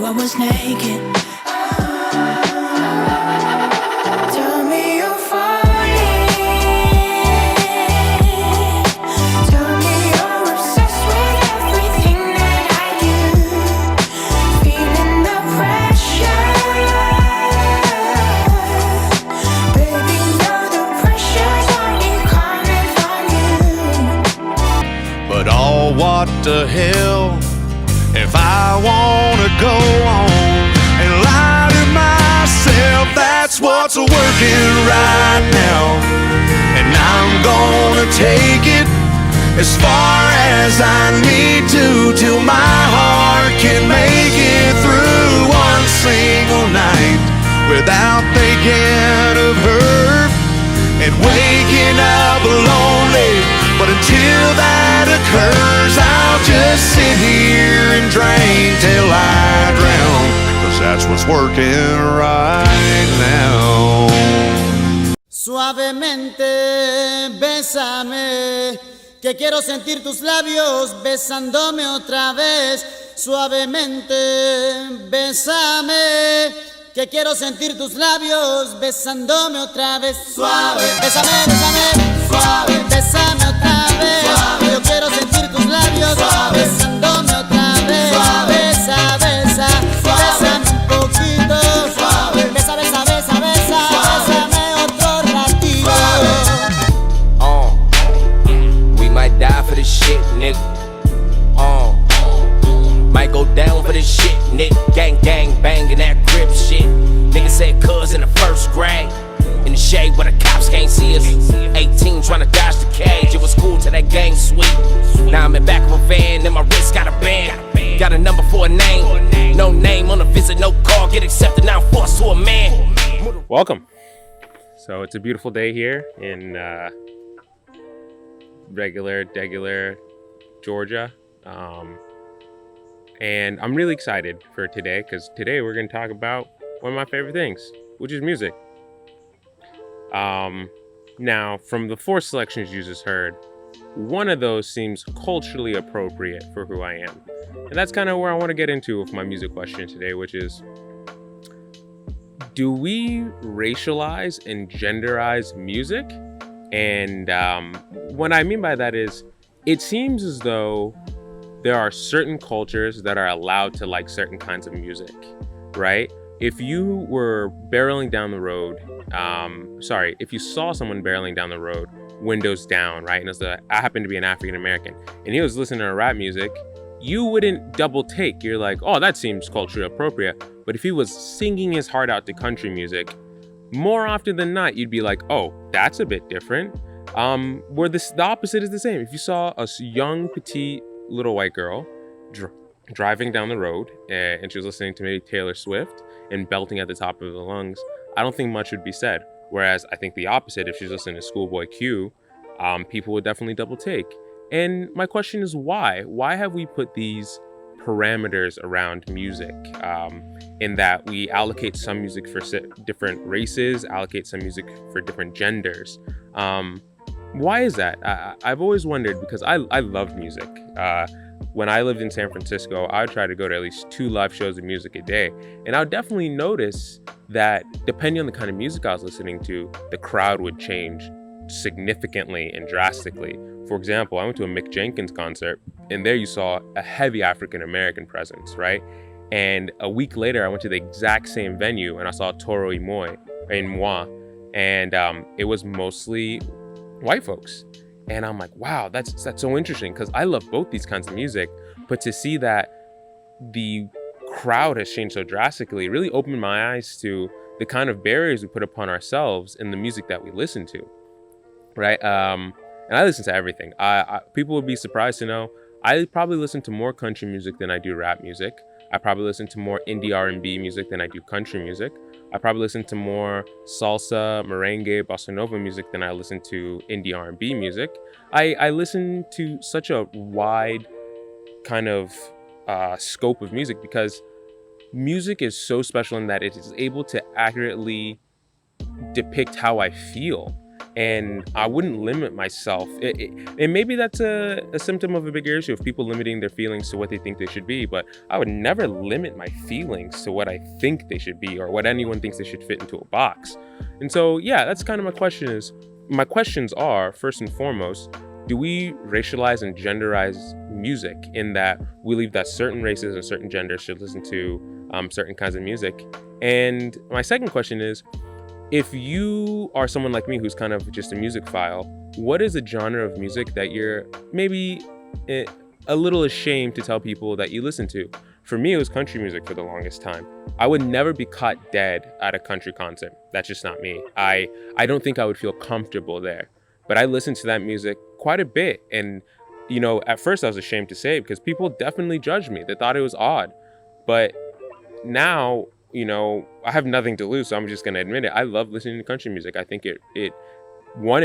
I was naked. Tell me you're falling. Tell me you're obsessed with everything that I do. Feeling the pressure. Baby, know the pressure's only coming from you. But oh, what the hell? If I wanna go on and lie to myself, that's what's working right now. And I'm gonna take it as far as I need to, till my heart can make it through one single night without thinking of her and waking up lonely. But until that occurs, I'll just sit here and drink till I drown, 'cause that's what's working right now. Suavemente, bésame, que quiero sentir tus labios besándome otra vez. Suavemente, bésame, que quiero sentir tus labios besándome otra vez. Suave, bésame, bésame, suave, bésame otra vez. Suave, yo quiero sentir tus labios suave, besándome otra vez. Suave, besa, besa, suave, bésame un poquito. Suave, besa, besa, besa, besa, suave, bésame otro ratito. We might die for this shit, nigga. Might go down for this shit, nigga. Gang, gang, banging that grip shit. Nigga said cuz in the first grade. In the shade where the cops can't see us. 18 trying to dodge the cage. It was cool till that gang sweep. Now I'm in back of a van and my wrist got a band. Got a number for a name. No name on a visit, no call. Get accepted, now I'm forced to a man. Welcome. So it's a beautiful day here in regular Georgia. And I'm really excited for today because today we're going to talk about one of my favorite things, which is music. Now, from the 4 selections you just heard, one of those seems culturally appropriate for who I am. And that's kind of where I want to get into with my music question today, which is, do we racialize and genderize music? And what I mean by that is, it seems as though there are certain cultures that are allowed to like certain kinds of music, right? If you were barreling down the road, if you saw someone barreling down the road, windows down, right? And I happen to be an African American, and he was listening to rap music, you wouldn't double take. You're like, oh, that seems culturally appropriate. But if he was singing his heart out to country music, more often than not, you'd be like, oh, that's a bit different. Where the opposite is the same. If you saw a young, petite, little white girl driving down the road and she was listening to maybe Taylor Swift and belting at the top of her lungs, I don't think much would be said. Whereas I think the opposite, if she's listening to Schoolboy Q, people would definitely double take. And my question is why? Why have we put these parameters around music in that we allocate some music for different races, allocate some music for different genders? Why is that? I've always wondered because I love music. When I lived in San Francisco, I would try to go to at least 2 live shows of music a day. And I would definitely notice that depending on the kind of music I was listening to, the crowd would change significantly and drastically. For example, I went to a Mick Jenkins concert, and there you saw a heavy African American presence, right? And a week later, I went to the exact same venue and I saw Toro y Moi, and it was mostly white folks. And I'm like, wow, that's so interesting because I love both these kinds of music, but to see that the crowd has changed so drastically really opened my eyes to the kind of barriers we put upon ourselves in the music that we listen to, right? And I listen to everything. People would be surprised to know I probably listen to more country music than I do rap music. I probably listen to more indie R&B music than I do country music. I probably listen to more salsa, merengue, bossa nova music than I listen to indie R&B music. I listen to such a wide kind of scope of music because music is so special in that it is able to accurately depict how I feel. and I wouldn't limit myself. And maybe that's a symptom of a bigger issue of people limiting their feelings to what they think they should be, but I would never limit my feelings to what I think they should be or what anyone thinks they should fit into a box. And so, yeah, that's kind of my questions are, first and foremost, do we racialize and genderize music in that we believe that certain races and certain genders should listen to certain kinds of music? And my second question is, if you are someone like me who's kind of just a music file, what is a genre of music that you're maybe a little ashamed to tell people that you listen to? For me, it was country music for the longest time. I would never be caught dead at a country concert. That's just not me. I don't think I would feel comfortable there. But I listened to that music quite a bit. And, at first I was ashamed to say it because people definitely judged me. They thought it was odd. But now, I have nothing to lose, so I'm just going to admit it. I love listening to country music. I think it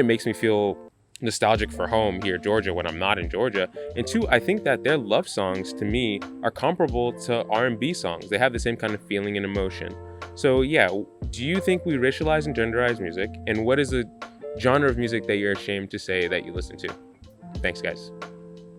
makes me feel nostalgic for home here in Georgia when I'm not in Georgia. And two, I think that their love songs to me are comparable to R&B songs. They have the same kind of feeling and emotion. So yeah, do you think we racialize and genderize music? And what is a genre of music that you're ashamed to say that you listen to? Thanks, guys.